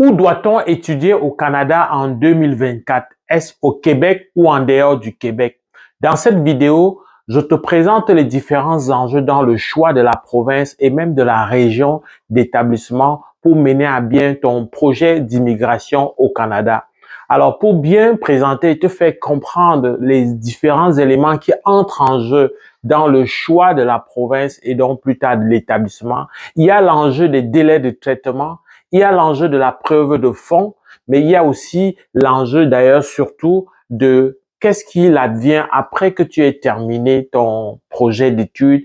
Où doit-on étudier au Canada en 2024? Est-ce au Québec ou en dehors du Québec? Dans cette vidéo, je te présente les différents enjeux dans le choix de la province et même de la région d'établissement pour mener à bien ton projet d'immigration au Canada. Alors, pour bien présenter et te faire comprendre les différents éléments qui entrent en jeu dans le choix de la province et donc plus tard de l'établissement, il y a l'enjeu des délais de traitement, il y a l'enjeu de la preuve de fond, mais il y a aussi l'enjeu d'ailleurs surtout de qu'est-ce qu'il advient après que tu aies terminé ton projet d'études,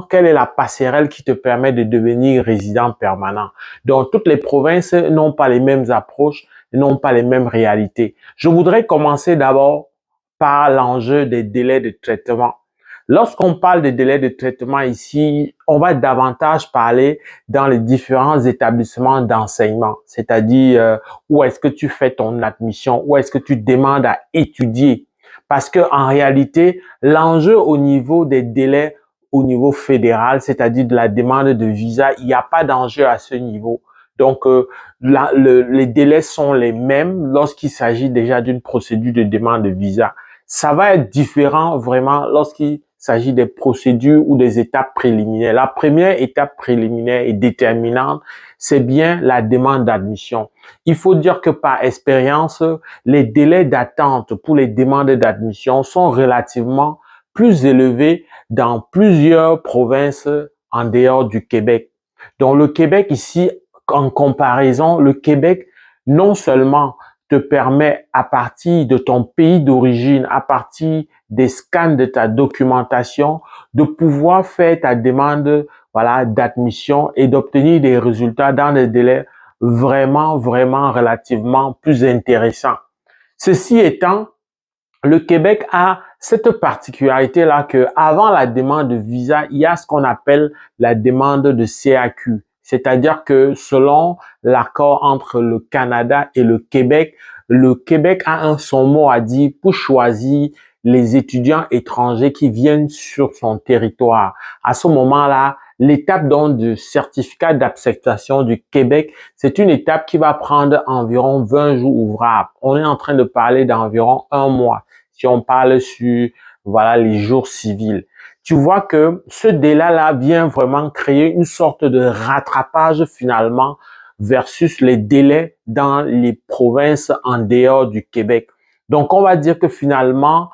quelle est la passerelle qui te permet de devenir résident permanent. Donc, toutes les provinces n'ont pas les mêmes approches, n'ont pas les mêmes réalités. Je voudrais commencer d'abord par l'enjeu des délais de traitement. Lorsqu'on parle des délais de traitement ici, on va davantage parler dans les différents établissements d'enseignement, c'est-à-dire où est-ce que tu fais ton admission, où est-ce que tu demandes à étudier. Parce que en réalité, l'enjeu au niveau des délais au niveau fédéral, c'est-à-dire de la demande de visa, il n'y a pas d'enjeu à ce niveau. Donc, les délais sont les mêmes lorsqu'il s'agit déjà d'une procédure de demande de visa. Ça va être différent vraiment lorsqu'il s'agit des procédures ou des étapes préliminaires. La première étape préliminaire et déterminante, c'est bien la demande d'admission. Il faut dire que par expérience, les délais d'attente pour les demandes d'admission sont relativement plus élevés dans plusieurs provinces en dehors du Québec. Donc le Québec ici, en comparaison, le Québec non seulement te permet à partir de ton pays d'origine, à partir des scans de ta documentation, de pouvoir faire ta demande d'admission et d'obtenir des résultats dans des délais vraiment relativement plus intéressants. Ceci étant, le Québec a cette particularité-là que avant la demande de visa, il y a ce qu'on appelle la demande de CAQ. C'est-à-dire que selon l'accord entre le Canada et le Québec a son mot à dire pour choisir les étudiants étrangers qui viennent sur son territoire. À ce moment-là, l'étape donc du certificat d'acceptation du Québec, c'est une étape qui va prendre environ 20 jours ouvrables. On est en train de parler d'environ un mois si on parle sur les jours civils. Tu vois que ce délai-là vient vraiment créer une sorte de rattrapage finalement versus les délais dans les provinces en dehors du Québec. Donc, on va dire que finalement,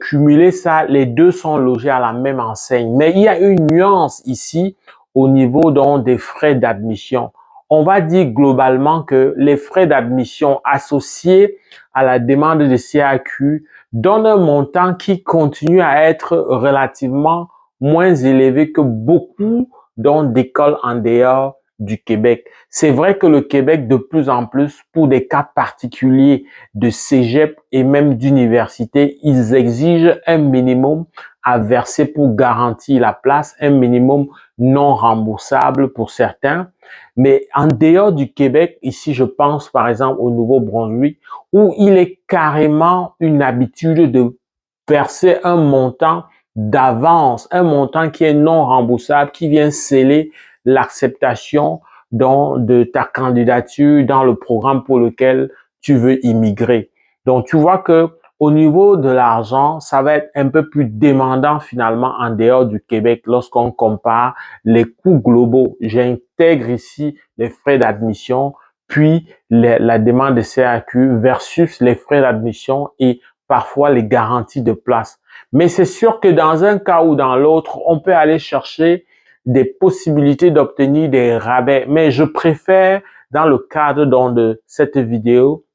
cumuler ça, les deux sont logés à la même enseigne. Mais il y a une nuance ici au niveau donc des frais d'admission. On va dire globalement que les frais d'admission associés à la demande de CAQ donnent un montant qui continue à être relativement moins élevé que beaucoup d'écoles en dehors du Québec. C'est vrai que le Québec, de plus en plus, pour des cas particuliers de cégep et même d'université, ils exigent un minimum à verser pour garantir la place, un minimum non remboursable pour certains. Mais en dehors du Québec, ici, je pense par exemple au Nouveau-Brunswick, où il est carrément une habitude de verser un montant d'avance, un montant qui est non remboursable, qui vient sceller l'acceptation de ta candidature dans le programme pour lequel tu veux immigrer. Donc, tu vois que au niveau de l'argent, ça va être un peu plus demandant finalement en dehors du Québec lorsqu'on compare les coûts globaux. J'intègre ici les frais d'admission, puis la demande de CAQ versus les frais d'admission et parfois les garanties de place. Mais c'est sûr que dans un cas ou dans l'autre, on peut aller chercher des possibilités d'obtenir des rabais. Mais je préfère, dans le cadre de cette vidéo,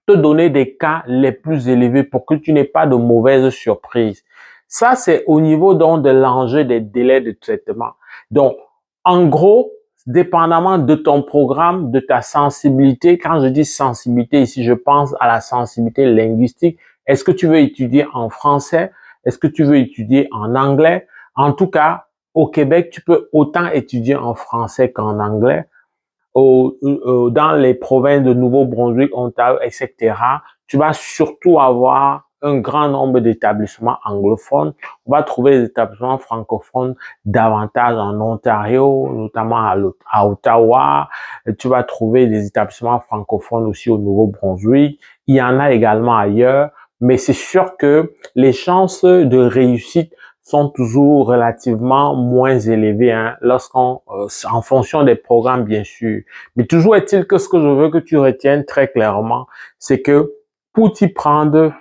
te donner des cas les plus élevés pour que tu n'aies pas de mauvaises surprises. Ça, c'est au niveau donc de l'enjeu des délais de traitement. Donc, en gros, dépendamment de ton programme, de ta sensibilité, quand je dis sensibilité ici, je pense à la sensibilité linguistique. Est-ce que tu veux étudier en français? Est-ce que tu veux étudier en anglais? En tout cas, au Québec, tu peux autant étudier en français qu'en anglais. Dans les provinces de Nouveau-Brunswick, Ontario, etc., tu vas surtout avoir un grand nombre d'établissements anglophones. On va trouver des établissements francophones davantage en Ontario, notamment à Ottawa. Tu vas trouver des établissements francophones aussi au Nouveau-Brunswick. Il y en a également ailleurs, mais c'est sûr que les chances de réussite sont toujours relativement moins élevées, hein, en fonction des programmes, bien sûr. Mais toujours est-il que ce que je veux que tu retiennes très clairement, c'est que pour t'y prendre,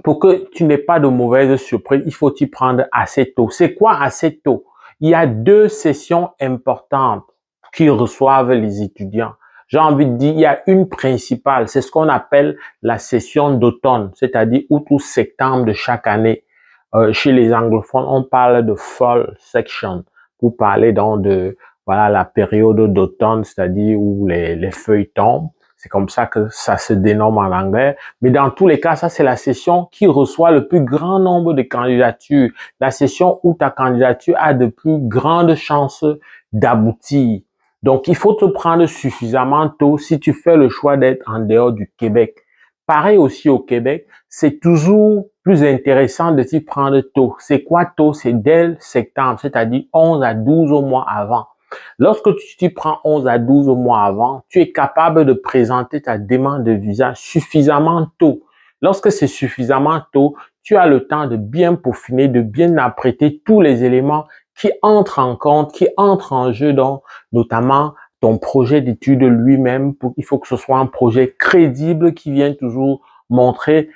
pour que tu n'aies pas de mauvaises surprises, il faut t'y prendre assez tôt. C'est quoi assez tôt? Il y a 2 sessions importantes qui reçoivent les étudiants. J'ai envie de dire, il y a une principale, c'est ce qu'on appelle la session d'automne, c'est-à-dire août ou septembre de chaque année. Chez les anglophones, on parle de fall section pour parler donc de voilà la période d'automne, c'est-à-dire où les feuilles tombent. C'est comme ça que ça se dénomme en anglais. Mais dans tous les cas, ça c'est la session qui reçoit le plus grand nombre de candidatures. La session où ta candidature a de plus grandes chances d'aboutir. Donc, il faut te prendre suffisamment tôt si tu fais le choix d'être en dehors du Québec. Pareil aussi au Québec, c'est toujours plus intéressant de s'y prendre tôt. C'est quoi tôt? C'est dès septembre, c'est-à-dire 11 à 12 mois avant. Lorsque tu t'y prends 11 à 12 mois avant, tu es capable de présenter ta demande de visa suffisamment tôt. Lorsque c'est suffisamment tôt, tu as le temps de bien peaufiner, de bien apprêter tous les éléments qui entrent en compte, qui entrent en jeu, donc notamment ton projet d'étude lui-même. Il faut que ce soit un projet crédible qui vienne toujours montrer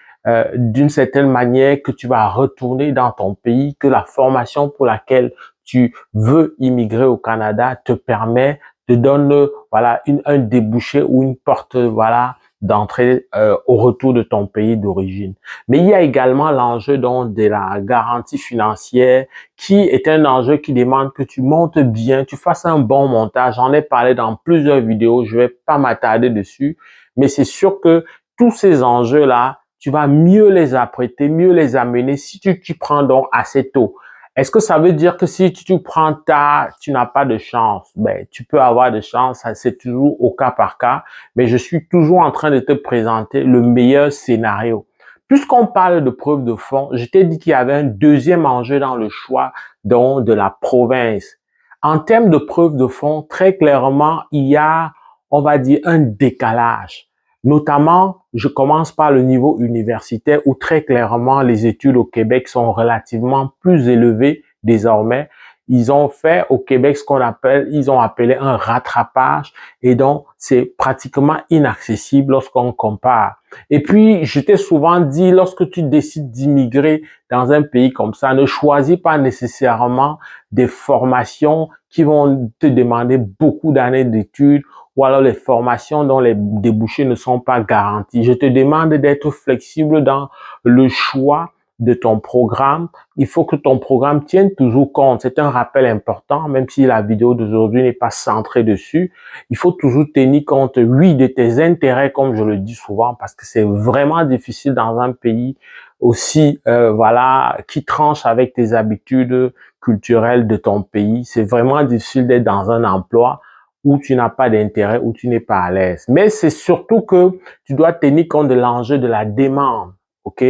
d'une certaine manière que tu vas retourner dans ton pays, que la formation pour laquelle tu veux immigrer au Canada te permet, te donne voilà un débouché ou une porte voilà d'entrée au retour de ton pays d'origine. Mais il y a également l'enjeu donc de la garantie financière qui est un enjeu qui demande que tu montes bien, tu fasses un bon montage. J'en ai parlé dans plusieurs vidéos, je vais pas m'attarder dessus, mais c'est sûr que tous ces enjeux-là, tu vas mieux les apprêter, mieux les amener si tu t'y prends donc assez tôt. Est-ce que ça veut dire que si tu prends tard, tu n'as pas de chance? Ben, tu peux avoir de chance, c'est toujours au cas par cas, mais je suis toujours en train de te présenter le meilleur scénario. Puisqu'on parle de preuve de fond, je t'ai dit qu'il y avait un deuxième enjeu dans le choix donc, de la province. En termes de preuve de fond, très clairement, il y a, on va dire, un décalage. Notamment, je commence par le niveau universitaire où très clairement les études au Québec sont relativement plus élevées désormais. Ils ont fait au Québec ce qu'on appelle, ils ont appelé un rattrapage et donc c'est pratiquement inaccessible lorsqu'on compare. Et puis, je t'ai souvent dit, lorsque tu décides d'immigrer dans un pays comme ça, ne choisis pas nécessairement des formations qui vont te demander beaucoup d'années d'études ou alors les formations dont les débouchés ne sont pas garantis. Je te demande d'être flexible dans le choix de ton programme. Il faut que ton programme tienne toujours compte. C'est un rappel important, même si la vidéo d'aujourd'hui n'est pas centrée dessus. Il faut toujours tenir compte, oui, de tes intérêts, comme je le dis souvent, parce que c'est vraiment difficile dans un pays aussi, voilà, qui tranche avec tes habitudes culturelles de ton pays. C'est vraiment difficile d'être dans un emploi où tu n'as pas d'intérêt, où tu n'es pas à l'aise. Mais c'est surtout que tu dois tenir compte de l'enjeu de la demande, ok?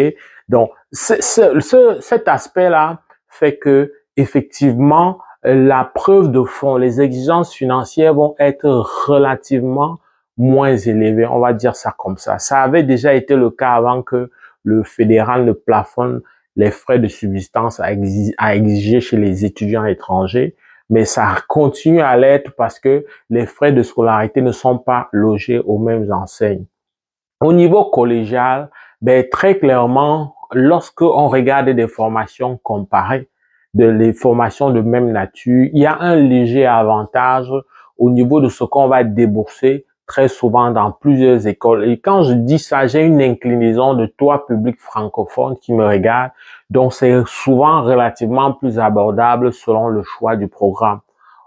Donc, cet aspect-là fait que, effectivement, la preuve de fond, les exigences financières vont être relativement moins élevées. On va dire ça comme ça. Ça avait déjà été le cas avant que le fédéral ne plafonne les frais de subsistance à exiger chez les étudiants étrangers. Mais ça continue à l'être parce que les frais de scolarité ne sont pas logés aux mêmes enseignes. Au niveau collégial, ben, très clairement, lorsque on regarde des formations comparées, les formations de même nature, il y a un léger avantage au niveau de ce qu'on va débourser très souvent dans plusieurs écoles. Et quand je dis ça, j'ai une inclinaison de toi, public francophone, qui me regarde. Donc, c'est souvent relativement plus abordable selon le choix du programme.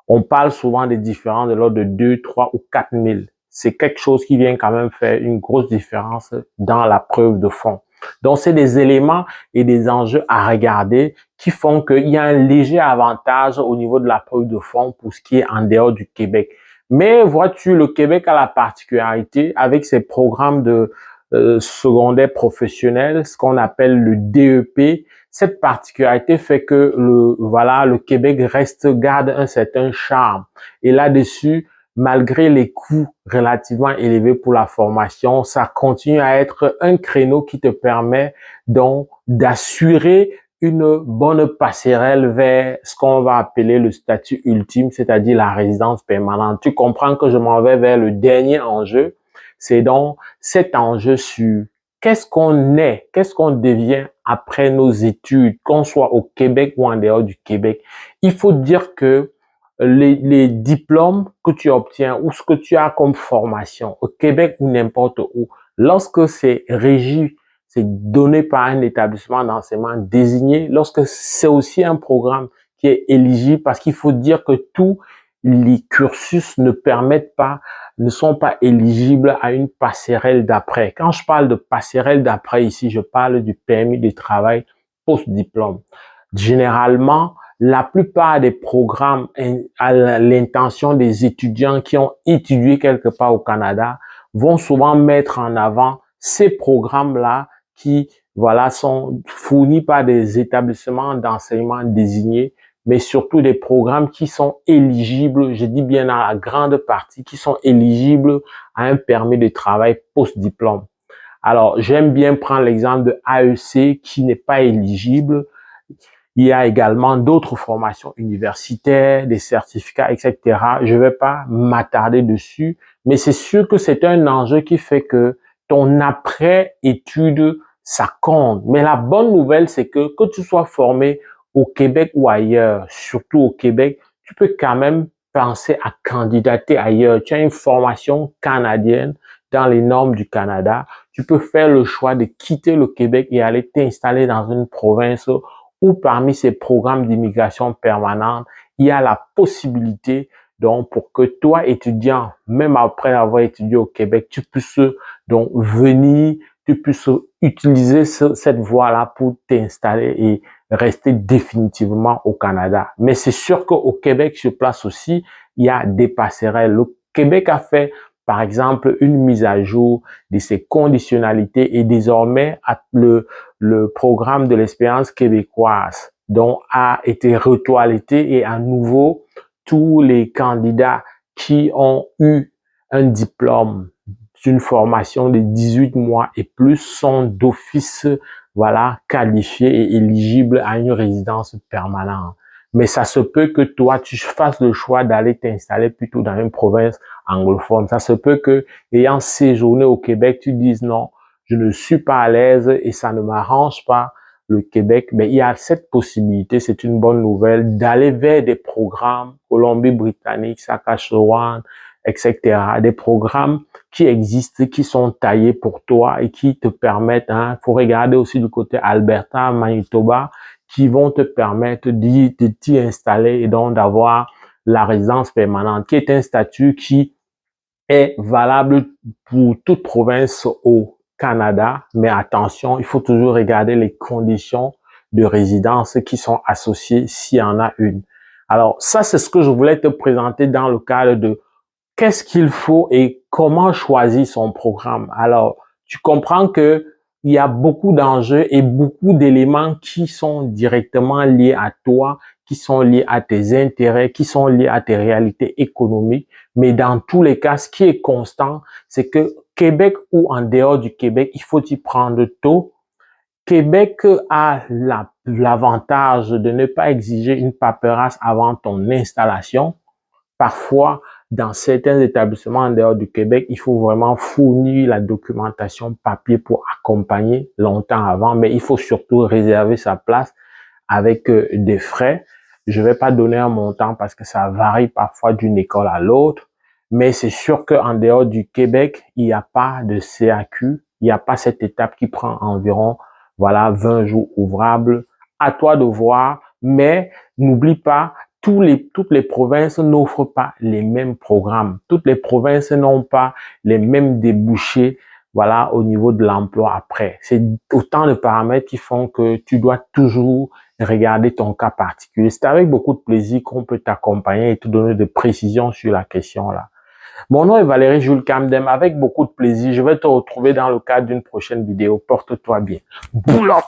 On parle souvent des différences de l'ordre de 2, 3 ou 4 000. C'est quelque chose qui vient quand même faire une grosse différence dans la preuve de fond. Donc, c'est des éléments et des enjeux à regarder qui font qu'il y a un léger avantage au niveau de la preuve de fond pour ce qui est en dehors du Québec. Mais vois-tu, le Québec a la particularité avec ses programmes secondaire professionnel, ce qu'on appelle le DEP. Cette particularité fait que le Québec garde un certain charme. Et là-dessus, malgré les coûts relativement élevés pour la formation, ça continue à être un créneau qui te permet donc d'assurer une bonne passerelle vers ce qu'on va appeler le statut ultime, c'est-à-dire la résidence permanente. Tu comprends que je m'en vais vers le dernier enjeu. C'est donc cet enjeu sur qu'est-ce qu'on est, qu'est-ce qu'on devient après nos études, qu'on soit au Québec ou en dehors du Québec. Il faut dire que les diplômes que tu obtiens ou ce que tu as comme formation au Québec ou n'importe où, lorsque c'est régi, c'est donné par un établissement d'enseignement désigné, lorsque c'est aussi un programme qui est éligible, parce qu'il faut dire que tous les cursus ne sont pas éligibles à une passerelle d'après. Quand je parle de passerelle d'après ici, je parle du permis de travail post-diplôme. Généralement, la plupart des programmes à l'intention des étudiants qui ont étudié quelque part au Canada vont souvent mettre en avant ces programmes-là qui, voilà, sont fournis par des établissements d'enseignement désignés, mais surtout des programmes qui sont éligibles, je dis bien dans la grande partie, qui sont éligibles à un permis de travail post-diplôme. Alors, j'aime bien prendre l'exemple de AEC qui n'est pas éligible. Il y a également d'autres formations universitaires, des certificats, etc. Je ne vais pas m'attarder dessus, mais c'est sûr que c'est un enjeu qui fait que ton après-étude, ça compte. Mais la bonne nouvelle, c'est que tu sois formé au Québec ou ailleurs, surtout au Québec, tu peux quand même penser à candidater ailleurs. Tu as une formation canadienne dans les normes du Canada. Tu peux faire le choix de quitter le Québec et aller t'installer dans une province ou parmi ces programmes d'immigration permanente, il y a la possibilité donc pour que toi, étudiant, même après avoir étudié au Québec, tu puisses donc venir, tu puisses utiliser cette voie-là pour t'installer et rester définitivement au Canada. Mais c'est sûr qu'au Québec, sur place aussi, il y a des passerelles. Le Québec a fait, par exemple, une mise à jour de ses conditionnalités et désormais le programme de l'expérience québécoise dont a été retoiletté et à nouveau tous les candidats qui ont eu un diplôme d'une formation de 18 mois et plus sont d'office, voilà, qualifiés et éligibles à une résidence permanente. Mais ça se peut que toi, tu fasses le choix d'aller t'installer plutôt dans une province anglophone. Ça se peut que, ayant séjourné au Québec, tu dises non, je ne suis pas à l'aise et ça ne m'arrange pas le Québec, mais il y a cette possibilité, c'est une bonne nouvelle, d'aller vers des programmes Colombie-Britannique, Saskatchewan, etc. Des programmes qui existent, qui sont taillés pour toi et qui te permettent, faut regarder aussi du côté Alberta, Manitoba, qui vont te permettre de t'y installer et donc d'avoir la résidence permanente, qui est un statut qui est valable pour toute province au Canada, mais attention, il faut toujours regarder les conditions de résidence qui sont associées s'il y en a une. Alors ça, c'est ce que je voulais te présenter dans le cadre de qu'est-ce qu'il faut et comment choisir son programme. Alors, tu comprends que il y a beaucoup d'enjeux et beaucoup d'éléments qui sont directement liés à toi, qui sont liés à tes intérêts, qui sont liés à tes réalités économiques. Mais dans tous les cas, ce qui est constant, c'est que Québec ou en dehors du Québec, il faut y prendre tôt. Québec a l'avantage de ne pas exiger une paperasse avant ton installation. Parfois, dans certains établissements en dehors du Québec, il faut vraiment fournir la documentation papier pour accompagner longtemps avant, mais il faut surtout réserver sa place avec des frais. Je ne vais pas donner un montant parce que ça varie parfois d'une école à l'autre, mais c'est sûr qu'en dehors du Québec, il n'y a pas de CAQ, il n'y a pas cette étape qui prend environ, voilà, 20 jours ouvrables. À toi de voir, mais n'oublie pas, toutes les provinces n'offrent pas les mêmes programmes. Toutes les provinces n'ont pas les mêmes débouchés, voilà, au niveau de l'emploi après. C'est autant de paramètres qui font que tu dois toujours regarder ton cas particulier. C'est avec beaucoup de plaisir qu'on peut t'accompagner et te donner des précisions sur la question là. Mon nom est Valérie Jules Camdem. Avec beaucoup de plaisir, je vais te retrouver dans le cadre d'une prochaine vidéo. Porte-toi bien. Boulotte!